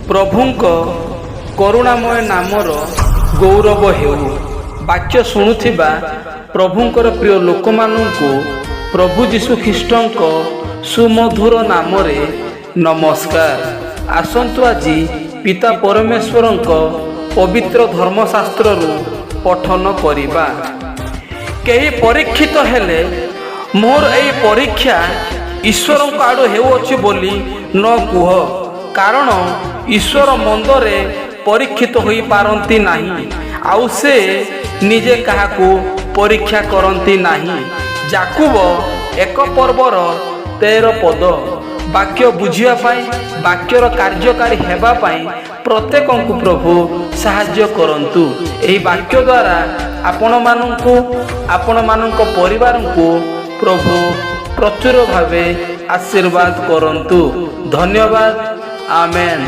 प्रभुंक करुणामय नामर गौरव हेउ। वाक्य शुणुथिबा प्रभुंकर प्रिय लोक मानू प्रभु जीशु ख्रीष्टंक सुमधुर नामरे नमस्कार। आसंतु आजी पिता परमेश्वरंक पवित्र धर्मशास्त्र पठन करिबा। कई परीक्षित हेले मोर एई परीक्षा ईश्वरंक आड़ो हेउअछि बोली न कुह, कारण ईश्वर मंदरे परीक्षित होई पारंती नाही, आउ से निजे काहाकू परीक्षा करंती नाही। जाकुब 1 पर्वर 13 पद। वाक्य बुझिया पाई, वाक्यर कार्यकारी हेबा पाई प्रत्येक प्रभु साहाय्य करंतु। एही वाक्य द्वारा आपण मानक परिवार को प्रभु प्रचुर भावे आशीर्वाद करंतु। धन्यवाद। आमेन।